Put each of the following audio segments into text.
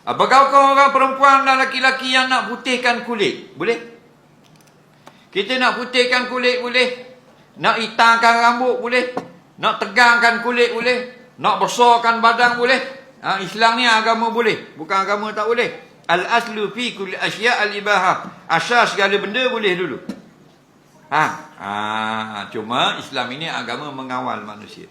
Apakah orang perempuan dan laki-laki yang nak putihkan kulit? Boleh? Kita nak putihkan kulit boleh. Nak hitamkan rambut boleh. Nak tegangkan kulit boleh. Nak besarkan badan boleh. Islam ni agama boleh. Bukan agama tak boleh. Al-aslu fi kulli asya' al-ibahah. Asas segala benda boleh dulu. Cuma Islam ini agama mengawal manusia.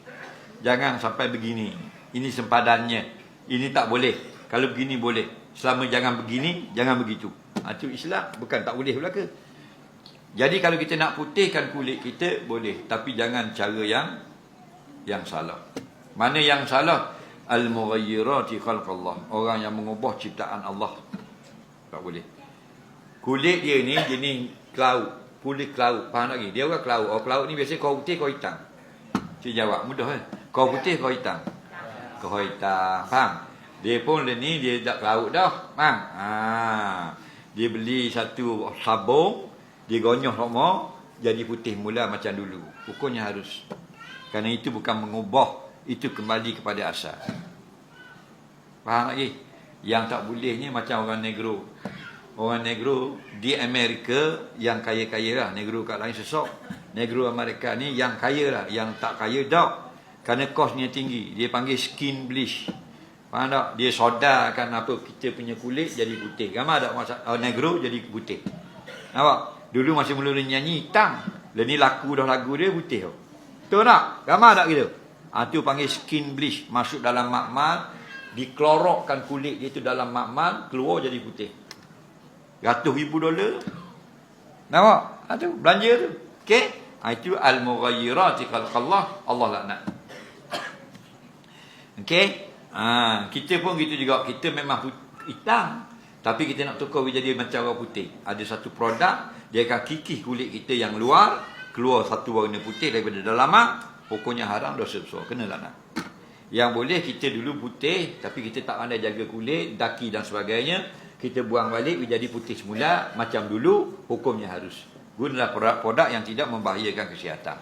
Jangan sampai begini. Ini sempadannya. Ini tak boleh. Kalau begini boleh. Selama jangan begini, jangan begitu. Itu Islam. Bukan tak boleh belaka. Jadi kalau kita nak putihkan kulit kita, boleh. Tapi jangan cara yang salah. Mana yang salah? Al-mughayyirati khalqallah. Orang yang mengubah ciptaan Allah. Tak boleh. Kulit dia ni jenis cloud. Kulit cloud. Faham lagi? Dia orang cloud. Orang cloud ni biasanya kau putih, kau hitam. Cik jawab. Mudah kan? Kau putih, kau hitam. Kau hitam. Faham? Dia pun ni dia tak laut dah. Faham? Dia beli satu sabung, dia gonyoh lama, jadi putih mula macam dulu. Hukumnya harus. Kerana itu bukan mengubah, itu kembali kepada asal. Faham lagi? Yang tak bolehnya macam orang negro. Orang negro di Amerika yang kaya-kaya lah. Negro kat lain sesok. Negro Amerika ni yang kaya lah. Yang tak kaya tak. Kerana kosnya tinggi. Dia panggil skin bleach. Faham tak? Dia sodakan apa kita punya kulit jadi putih. Gambar tak masa negro jadi putih. Nampak? Dulu masih mula-mula nyanyi hitam. Lepas ni laku dah lagu dia putih. Betul tak? Gambar tak kita? Itu panggil skin bleach. Masuk dalam makmal, diklorokkan kulit dia tu dalam makmal, keluar jadi putih. $100,000. Nampak? Itu belanja tu. Okey? Itu al-mughayyirati khalqallah. Allah laknat. Okey? Kita pun gitu juga. Kita memang hitam, tapi kita nak tukar jadi macam orang putih. Ada satu produk, dia akan kikis kulit kita yang luar, keluar satu warna putih daripada dalam. Hukumnya haram, dosa besar. Kena laknat. Yang boleh kita dulu putih, tapi kita tak pandai jaga kulit, daki dan sebagainya, kita buang balik jadi putih semula macam dulu. Hukumnya harus. Gunalah produk-produk yang tidak membahayakan kesihatan.